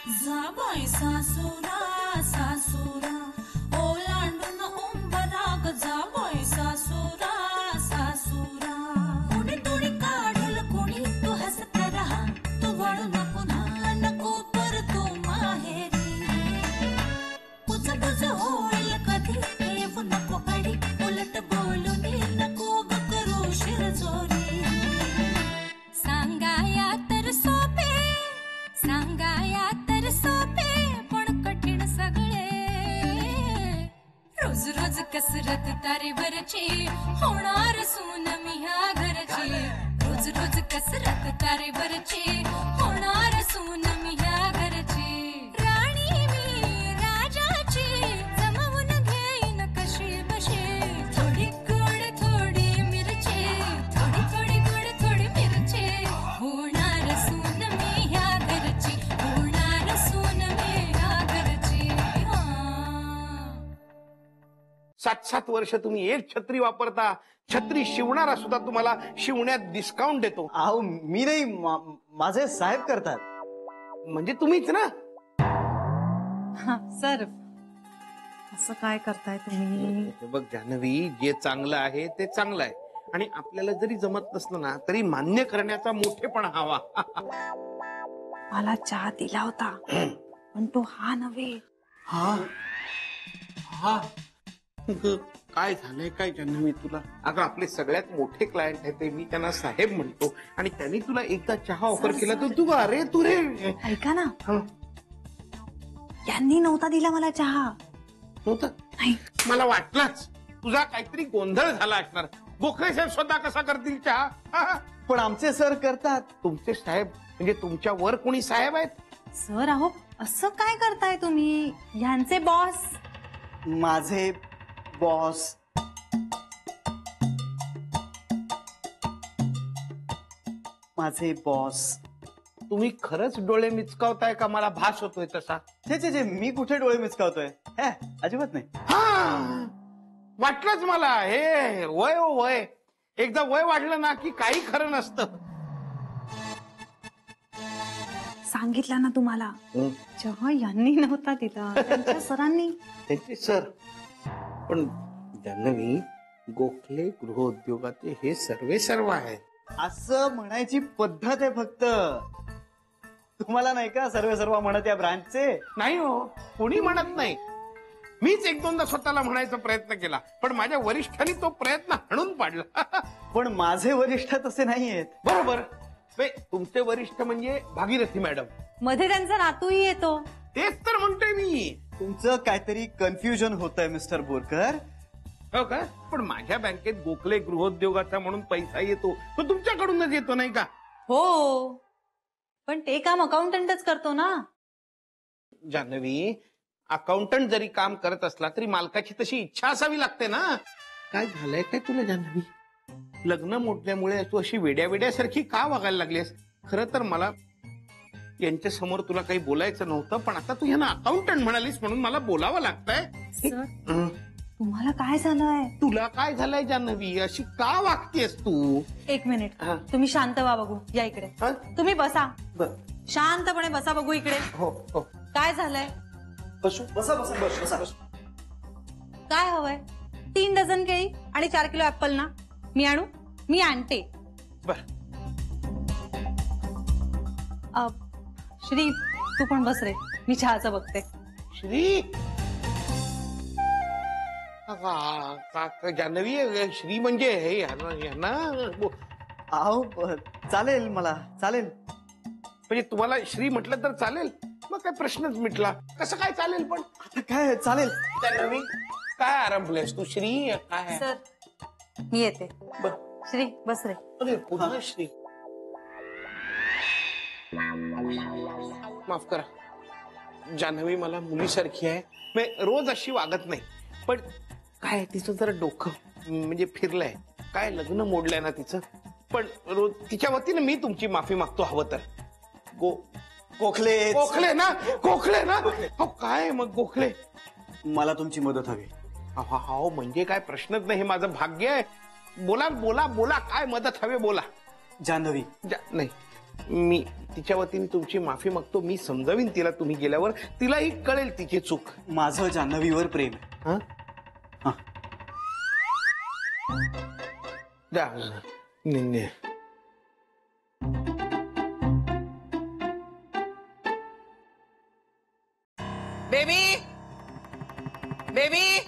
जाबाई सासुरा सासुरा ओलांडून उंबराग जाबाई सासुरा सासुरा कुणी तुणी काढल कुणी तू हसत रहा तू वळू न पुन्हा नको पर तू माहेरी पुच पुच होईल कधी येऊ नको अडी उलट बोलून नको ग करू शिरजोरी सांगाया तर सोपे सांगाया तर सोपे पण कठीण सगळे रोज रोज कसरत तारेवरची होणार सून मी ह्या घरची रोज रोज कसरत तारेवरची होणार सून मी ह्या घरची राणी मी राजाची जमवून घेईन कशी बशी थोडी गोड थोडी मिरची थोडी थोडी गोड थोडी मिरची होणार सून मी ह्या घरची होणार सून मी ह्या घरची 7-7 वर्ष तुम्ही एक छत्री वापरता. छत्री शिवणारा सुद्धा तुम्हाला शिवण्यात डिस्काउंट देतो. अहो मी नाही, माझे साहेब करतात. म्हणजे तुम्हीच ना? सर असं काय करताय तुम्ही? हे बघ जान्हवी, जे चांगलं आहे ते चांगलं आहे आणि आपल्याला जरी जमत नसलं ना तरी मान्य करण्याचा मोठेपणा हवा. मला चहा दिला होता पण तो हा नव्हे. हा हा काय झालंय काय जान्हवी तुला? अगं आपले सगळ्यात मोठे क्लायंट आहेत ते, मी त्यांना साहेब म्हणतो आणि त्यांनी तुला एकदा चहा ऑफर केला तर तू अरे तू रे. ऐका ना, यांनी नव्हता दिला मला चहा. नव्हतं? नाही. मला वाटलंच तुझा काहीतरी गोंधळ झाला असणार. गोखले साहेब स्वतः कसा करतील चहा? पण आमचे सर करतात. तुमचे साहेब म्हणजे तुमच्या वर कोणी साहेब आहेत? सर अहो असं काय करताय तुम्ही? ह्यांचे बॉस. माझे बॉस. माझे बॉस. तुम्ही खरंच डोळे मिचकावताय का मला भास होतोय तसा? जे मी कुठे डोळे मिचकावतोय? अजिबात नाही. हा वाटलंच मला. हे वय वय एकदा वय वाढलं ना की काही खरं नसतं. सांगितलं ना तुम्हाला, चहा यांनी नव्हता दिला, त्यांच्या सरांनी. त्यांचे सर. पण जान्हवी, गोखले गृहोद्योगाचे हे सर्वे सर्व आहे असं म्हणायची पद्धत आहे फक्त. तुम्हाला नाही का सर्व म्हणत या ब्रांचचे? नाही हो, कोणी म्हणत नाही. मीच एक दोनदा स्वतःला म्हणायचा प्रयत्न केला पण माझ्या वरिष्ठांनी तो प्रयत्न हाणून पाडला. पण माझे वरिष्ठ तसे नाहीयेत. बरोबर. तुमचे वरिष्ठ म्हणजे भागीरथी मॅडम. मध्ये त्यांचा नातूही येतो. तेच तर म्हणतोय मी. तुमचं काहीतरी कन्फ्युजन होतंय मिस्टर बोरकर. हो का? पण माझ्या बँकेत गोखले गृहोद्योगाचा म्हणून पैसा येतो तो तुमच्याकडूनच येतो नाही का? हो, पण ते काम अकाउंटंटच करतो ना. जान्हवी, अकाउंटंट जरी काम करत असला तरी मालकाची तशी इच्छा असावी लागते ना. काय झालंय काय तुला जान्हवी? लग्न मोडल्यामुळे तू अशी वेड्यासारखी का वागायला लागलीस? खरं तर मला यांच्या समोर तुला काही बोलायचं नव्हतं पण आता तू यांना अकाउंटंट म्हणालीस म्हणून मला बोलावं लागतंय. तुम्हाला काय झालंय? तुला काय झालंय जान्हवी? अशी का वागतेस तू? एक मिनिट, तुम्ही शांत व्हा. बघू या इकडे. तुम्ही बसा. शांतपणे बसा. बघू इकडे. हो हो. काय झालंय? बसा. काय हवंय? 3 डझन केळी आणि 4 किलो ऍपल ना? मी आणू? मी आणते. बर. श्री तू पण बस रे, मी चहाचं बघते. श्री जान्हवी, श्री म्हणजे हे यांना अहो चालेल, मला चालेल. म्हणजे तुम्हाला श्री म्हटलं तर चालेल? मग काय प्रश्नच मिटला. कसं काय चालेल? पण आता काय चालेल? जान्हवी काय आरंभलेस तू? श्री काय? सर मी येते. श्री बस रे. अरे पुन्हा श्री. माफ करा जान्हवी, मला मुलीसारखी आहे. मी रोज अशी वागत नाही पण काय तिचं जरा डोकं म्हणजे फिरलंय. काय लग्न मोडलंय ना तिचं. पण रोज तिच्या वतीने मी तुमची माफी मागतो हवं तर. गोखले ना गोखले ना. हो काय मग गोखले, मला तुमची मदत हवी. हो म्हणजे काय प्रश्नच नाही. हे माझं भाग्य आहे. बोला बोला बोला, काय मदत हवी बोला. जान्हवी नाही मी तिच्या वतीने तुमची माफी मागतो. मी समजावीन तिला तुम्ही गेल्यावर, तिलाही कळेल तिची चूक. माझं जान्हवीवर प्रेम आहे. हं? हा. द्या. ने. बेबी बेबी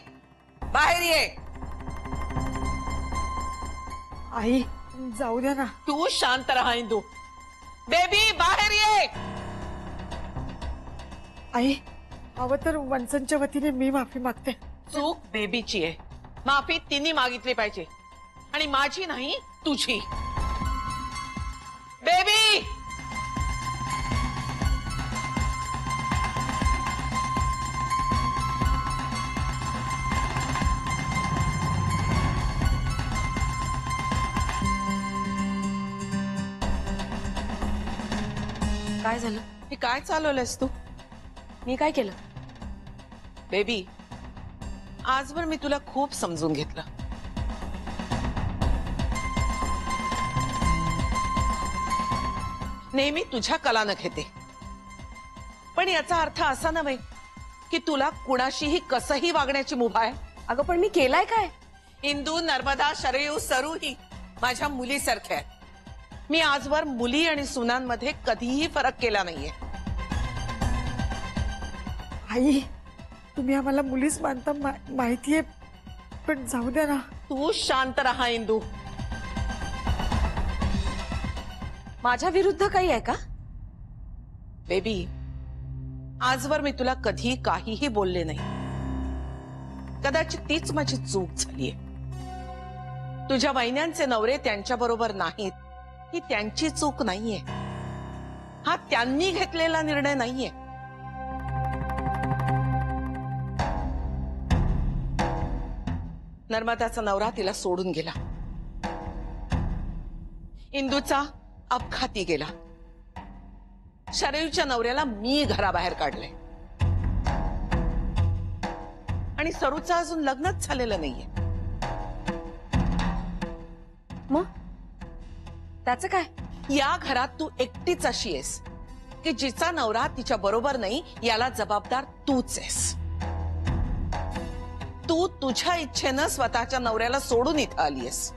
बाहेर ये. आई जाऊ द्या ना. तू शांत रहा इंदू. बेबी बाहेर ये. आई हवं तर वंचनच्या वतीने मी माफी मागते. चूक बेबीची आहे. माफी तिने मागितली पाहिजे आणि माझी नाही, तुझी. बेबी काय झालं? हे काय चालवलंयस तू? मी काय केलं? बेबी आजवर मी तुला खूप समजून घेतलं. नेहमी तुझ्या कलानं घेते, पण याचा अर्थ असा नव्हे की तुला कुणाशीही कसंही वागण्याची मुभा आहे. अगं पण मी केलाय काय? इंदू, नर्मदा, शरयू, सरू ही माझ्या मुलीसारख्या आहेत. मी आजवर मुली आणि सुनांमध्ये कधीही फरक केला नाहीये. आई तुम्ही आम्हाला मुलीच मानता माहितीये, पण जाऊ द्या ना. तू शांत रहा इंदू. माझ्या विरुद्ध काही आहे का? बेबी आजवर मी तुला कधी काहीही बोलले नाही. कदाचित तीच माझी चूक झालीये. तुझ्या वहिन्यांचे नवरे त्यांच्या बरोबर नाहीत ही त्यांची चूक नाहीये. हा त्यांनी घेतलेला निर्णय नाहीये. नर्मदाचा नवरा तिला सोडून गेला. इंदूचा अपघाती गेला. शरयूच्या नवऱ्याला मी घराबाहेर काढलंय आणि सरूचं अजून लग्नच झालेलं नाहीये. मग त्याचं काय? या घरात तू एकटीच अशी आहेस की जिचा नवरा तिच्या बरोबर नाही याला जबाबदार तूच आहेस. तू तुझ्या इच्छेनं स्वतःच्या नवऱ्याला सोडून इथं आलीयस.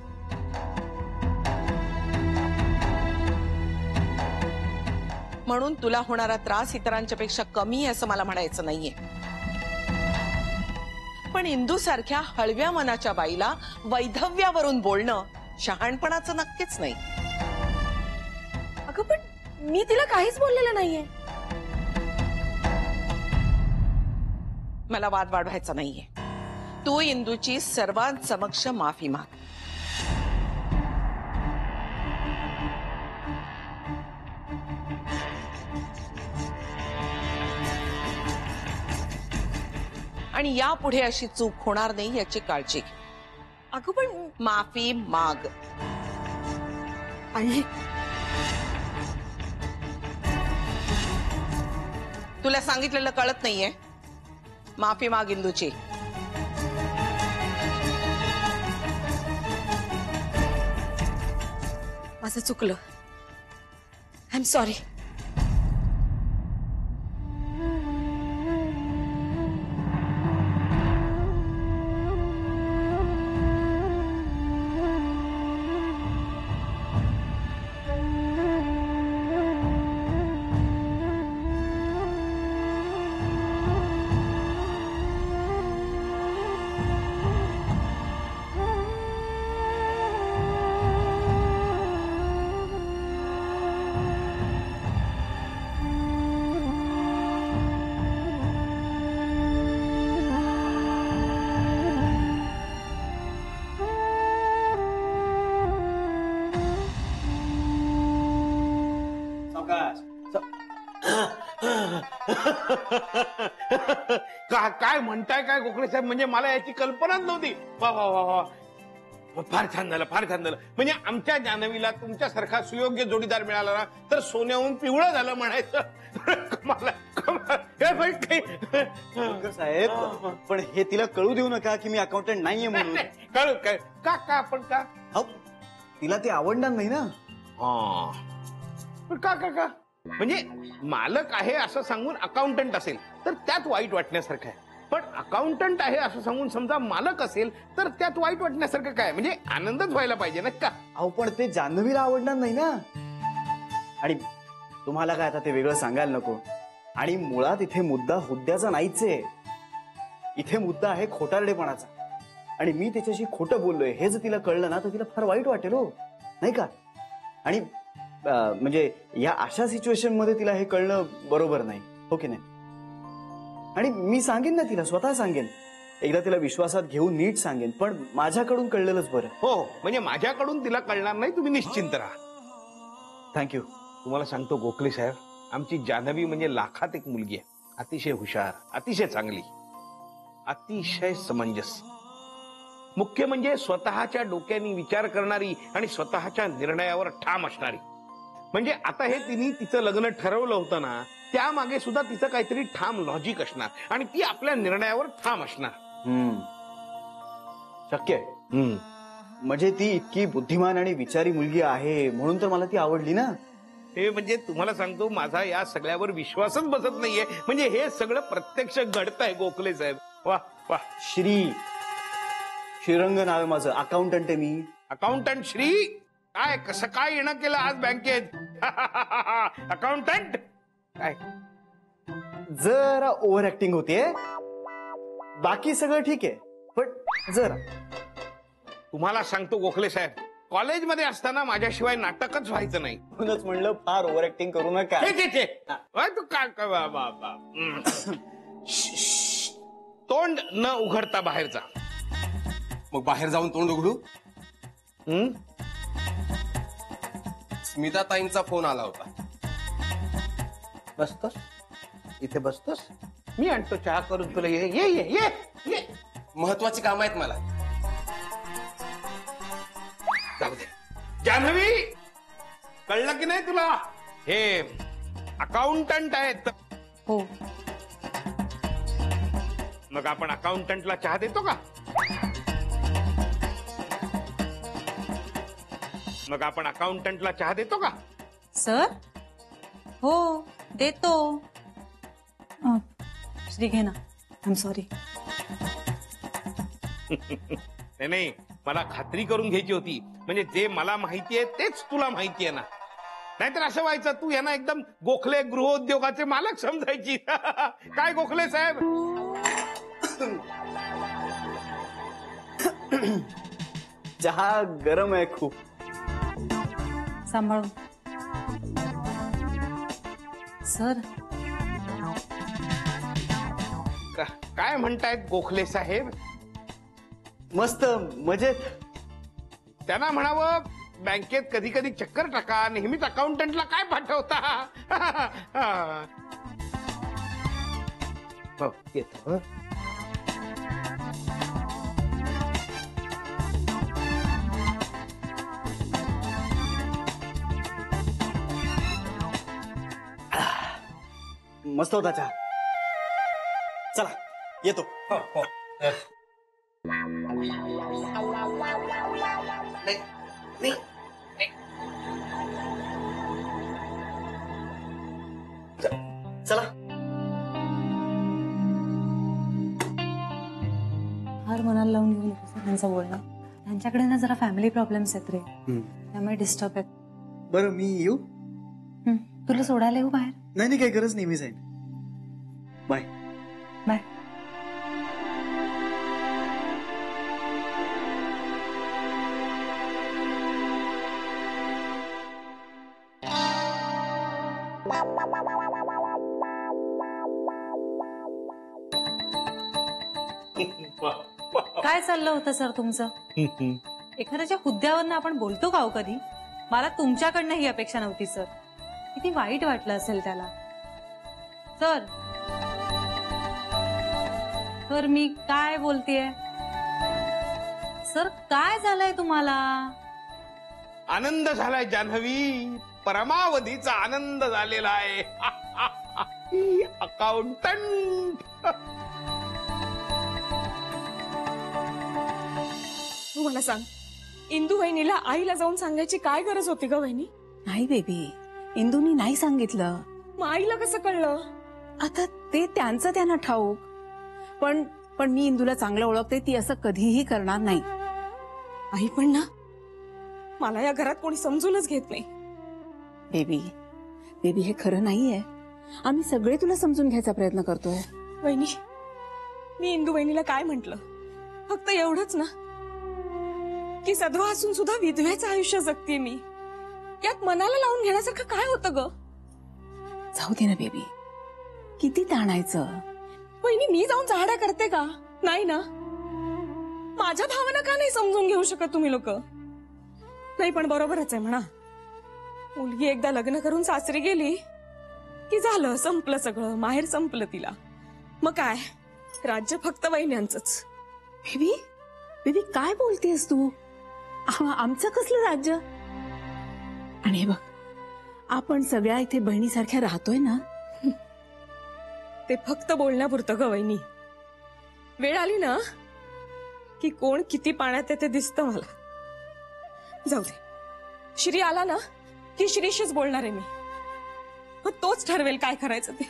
म्हणून तुला होणारा त्रास इतरांच्या पेक्षा कमी आहे असं मला म्हणायचं नाहीये. पण इंदू सारख्या हळव्या मनाच्या बाईला वैधव्यावरून बोलणं शहाणपणाचं नक्कीच नाही. अगं पण मी तिला काहीच बोललेलं नाहीये. मला वाद वाढवायचा नाहीये. तू इंदूची सर्वांसमक्ष माफी माग. आणि यापुढे अशी चूक होणार नाही याची काळजी घे. अगं पण माफी माग. आई तुला सांगितलेलं कळत नाहीये. माफी माग इंदूची. माझं चुकलं. I am sorry. काय म्हणताय काय गोखले साहेब? म्हणजे मला याची कल्पनाच नव्हती. वा वा वा वा, फार छान झालं, फार छान झालं. म्हणजे आमच्या जान्हवीला तुमच्यासारखा सुयोग्य जोडीदार मिळाला ना तर सोन्याहून पिवळं झालं म्हणायचं. साहेब पण हे तिला कळू देऊ नका की मी अकाउंटंट नाहीये म्हणून. कळू काय का आपण का तिला ते आवडणार नाही ना. का का का म्हणजे मालक आहे असं सांगून अकाउंटंट असेल तर त्यात वाईट वाटण्यासारखं आहे, पण अकाउंटंट आहे असं सांगून समजा मालक असेल तर त्यात वाईट वाटण्यासारखं काय? म्हणजे आनंदच व्हायला पाहिजे ना का? अहो पण ते जान्हवीला आवडणार नाही ना. आणि तुम्हाला काय आता ते वेगळं सांगायला नको. आणि मुळात इथे मुद्दा हुद्द्याचा नाहीच आहे, इथे मुद्दा आहे खोटारडेपणाचा. आणि मी त्याच्याशी खोटं बोललोय हे जर तिला कळलं ना तर तिला फार वाईट वाटेल हो, नाही का? आणि म्हणजे या अशा सिच्युएशन मध्ये तिला हे कळणं बरोबर नाही, हो की नाही? आणि मी सांगेन ना तिला, स्वतः सांगेन, एकदा तिला विश्वासात घेऊन नीट सांगेन, पण माझ्याकडून कळलेलंच बरं. हो म्हणजे माझ्याकडून तिला कळणार नाही, तुम्ही निश्चिंत राहा. थँक्यू. तुम्हाला सांगतो गोखले साहेब, आमची जान्हवी म्हणजे लाखात एक मुलगी आहे. अतिशय हुशार, अतिशय चांगली, अतिशय समंजस. मुख्य म्हणजे स्वतःच्या डोक्याने विचार करणारी आणि स्वतःच्या निर्णयावर ठाम असणारी. म्हणजे आता हे तिने तिचं लग्न ठरवलं होतं ना, त्यामागे सुद्धा तिचं काहीतरी ठाम लॉजिक असणार आणि ती आपल्या निर्णयावर ठाम असणार. शक्य आहे. म्हणजे ती इतकी बुद्धिमान आणि विचारी मुलगी आहे म्हणून तर मला ती आवडली ना. हे म्हणजे तुम्हाला सांगतो, माझा या सगळ्यावर विश्वासच बसत नाहीये. म्हणजे हे सगळं प्रत्यक्ष घडतंय गोखले साहेब. वा वा. श्रीरंग नाव आहे माझं, अकाउंटंट आहे मी. अकाउंटंट श्री? काय कसं काय येणं केलं आज बँकेत? अकाउंटंट काय? जरा ओव्हर ऍक्टिंग होतीये, बाकी सगळं ठीक आहे, पण जरा. तुम्हाला सांगतो गोखले साहेब, कॉलेजमध्ये असताना माझ्याशिवाय नाटकच व्हायचं नाही. म्हणूनच म्हणलं फार ओव्हर ऍक्टिंग करू नका. तू काय तोंड न उघडता बाहेर जा. मग बाहेर जाऊन तोंड उघडू? स्मिता ताईंचा फोन आला होता. बसतोस इथे, बसतोस, मी आणतो चहा करून तुला. ये ये ये ये ये. महत्वाची काम आहेत मला. जाऊ दे. जान्हवी, कळलं की नाही तुला? हे अकाउंटंट आहेत. हो. मग आपण अकाउंटंटला चहा देतो का? मग आपण अकाउंटंटला चहा देतो का? सर हो देतो. श्री घे ना. I am sorry. नाही, मला खात्री करून घ्यायची होती. म्हणजे जे मला माहिती आहे तेच तुला माहिती आहे ना. नाहीतर असं व्हायचं, तू यांना एकदम गोखले गृहोद्योगाचे मालक समजायची. काय गोखले साहेब? चहा गरम आहे खूप. सांभाळून. सर काय म्हणतायत गोखले साहेब? मस्त मजेत. त्यांना म्हणावं बँकेत कधी कधी चक्कर टाका, नेहमीच अकाउंटंटला काय पाठवता. हो, येतो. मस्त होता चहा. चला येतो. चला. फार मनाला लावून घेऊ नको त्यांचं बोलणं. त्यांच्याकडे ना जरा फॅमिली प्रॉब्लेम्स आहेत रे, त्यामुळे डिस्टर्ब आहेत. बरं मी येऊ? तुला सोडायला येऊ बाहेर? नाही काही गरज नाही, मी जाईन. Bye bye. काय चाललं होतं सर तुमचं? एखाद्याच्या हुद्द्यावरनं आपण बोलतो का हो कधी? मला तुमच्याकडनं ही अपेक्षा नव्हती सर. किती वाईट वाटलं असेल त्याला. सर सर मी काय बोलतेय? सर काय झालंय तुम्हाला? आनंद झालाय जान्हवी, परमावधीचा आनंद झालेला आहे. अकाउंटंट. तू मला सांग, इंदू वहिनीला आईला जाऊन सांगायची काय गरज होती ग वहिनी? नाही बेबी, इंदूनी नाही सांगितलं. मग आईला कसं कळलं? आता ते त्यांचं त्यांना ठाऊक. पण पण मी इंदूला चांगलं ओळखते, ती असं कधीही करणार नाही. आई पण ना, मला या घरात कोणी समजूनच घेत नाही. बेबी बेबी हे खरं नाहीये. आम्ही सगळे तुला समजून घ्यायचा प्रयत्न करतोय. वहिनी, मी इंदू वहिनीला काय म्हंटल? फक्त एवढंच ना की सधवा असून सुद्धा विधवेचं आयुष्य जगते मी. यात मनाला लावून घेण्यासारखं काय होतं ग? जाऊ दे ना बेबी, किती ताणायचं. वहिनी, मी जाऊन झाडा करते का? नाही ना. माझ्या भावना का नाही समजून घेऊ शकत तुम्ही लोक? नाही, पण बरोबरच आहे म्हणा. मुलगी एकदा लग्न करून सासरी गेली की झालं, संपलं सगळं. माहेर संपलं तिला. मग काय, राज्य फक्त वहिन्यांचंच. बेबी बेबी काय बोलतेस तू? आमचं कसलं राज्य? आणि हे बघ, आपण सगळ्या इथे बहिणीसारख्या राहतोय ना. ते फक्त बोलण्यापुरतं ग वहिनी. वेळ आली ना की कोण किती पाण्यात आहे ते दिसतं मला. जाऊ दे, श्री आला ना की श्रीशीच बोलणार आहे मी. मग तोच ठरवेल काय करायचं ते.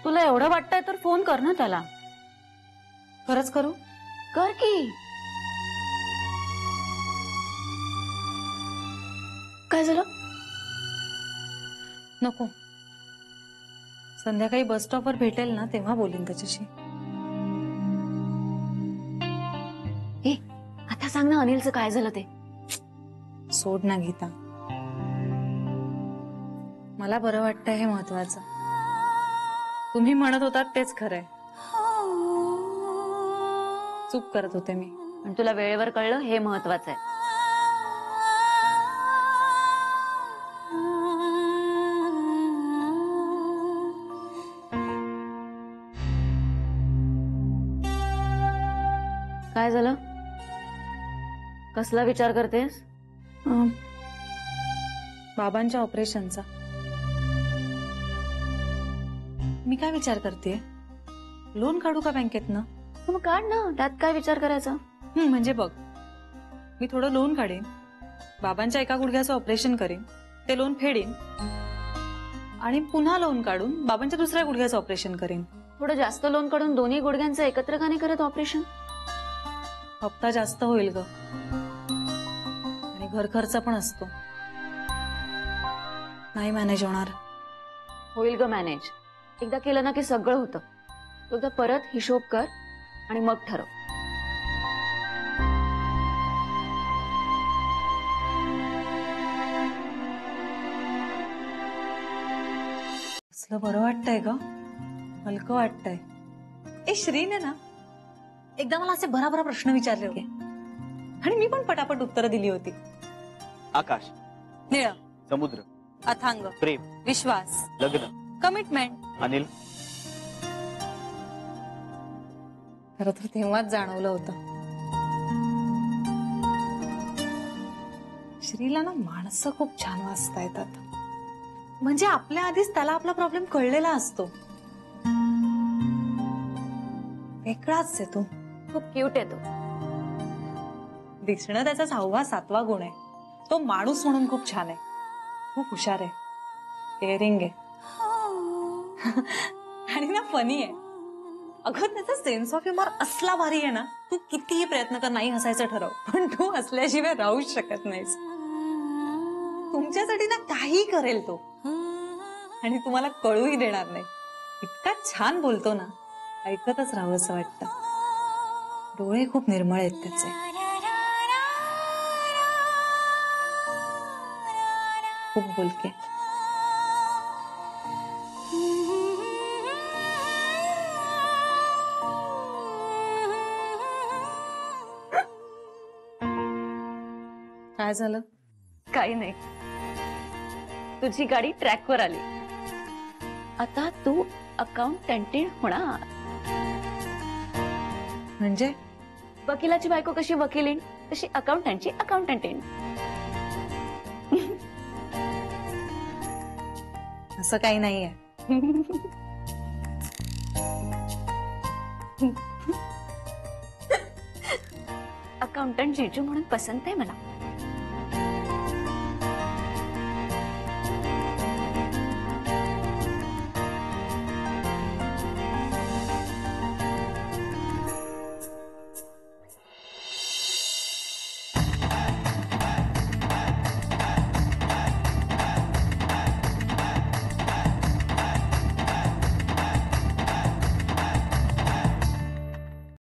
तुला एवढं वाटतंय तर फोन कर ना त्याला. खरंच करू? कर की. काय झालं? नको, संध्याकाळी बस स्टॉपवर भेटेल ना तेव्हा बोलीन त्याच्याशी. ए, आता सांग ना अनिलचं काय झालं ते. सोड ना गीता, मला बरं वाटतंय हे महत्वाचं. तुम्ही म्हणत होतात तेच खरंय. चूक करत होते मी. पण तुला वेळेवर कळलं हे महत्वाचं आहे. काय झालं? कसला विचार करतेस? बाबांच्या ऑपरेशनचा. मी काय विचार करते, लोन काढू का बँकेतनं? मग काढ ना, त्यात काय विचार करायचा? म्हणजे बघ, मी थोडं लोन काढेन, बाबांच्या एका गुडघ्याचं ऑपरेशन करेन, ते लोन फेडेन आणि पुन्हा लोन काढून बाबांच्या दुसऱ्या गुडघ्याचं ऑपरेशन करेन. थोडं जास्त लोन काढून दोन्ही गुडघ्यांचं एकत्र का नाही करत ऑपरेशन? हप्ता जास्त होईल ग, आणि घर खर्च पण असतो. नाही मॅनेज होणार. होईल ग मॅनेज. एकदा केलं ना की सगळं होतं. तो एकदा परत हिशोब कर आणि मग ठरव. असलं बरं वाटतंय ग, हलकं वाटतंय. ए श्रीने ना एकदा मला असे भराभरा प्रश्न विचारले होते आणि मी पण पटापट उत्तरं दिली होती. आकाश, निळ, समुद्र, अथांग, प्रेम, विश्वास, लग्न, कमिटमेंट. अनिल. खरं तर तेव्हाच जाणवलं होतं, श्रीला ना माणसं खूप छान वाचता येतात. म्हणजे आपल्या आधीच त्याला आपला प्रॉब्लेम कळलेला असतो. वेगळाच आहे तो. खूप क्यूट आहे तो. दिसणं त्याचा 6वा 7वा गुण आहे. तो माणूस म्हणून खूप छान आहे, खूप हुशार आहे, केअरिंग आहे आणि ना फनी आहे. अगं त्याचा सेन्स ऑफ ह्युमर असला भारी आहे ना, तू कितीही प्रयत्न कर नाही हसायचं ठरव, पण तू हसल्याशिवाय राहूच शकत नाहीस. तुमच्यासाठी ना काही करेल तो आणि तुम्हाला कळूही देणार नाही. इतका छान बोलतो ना, ऐकतच राहावं असं वाटतं. डोळे खूप निर्मळ आहेत त्याचे. खूप बोलके. काय झालं? काही नाही. तुझी गाडी ट्रॅकवर आली. आता तू अकाउंटंट होणार. म्हणजे वकिलाची बायको कशी वकिलीण तशी अकाउंटंटची अकाउंटंटेंट. असं काही नाहीये. अकाउंटंट जीजू म्हणून पसंत आहे मला.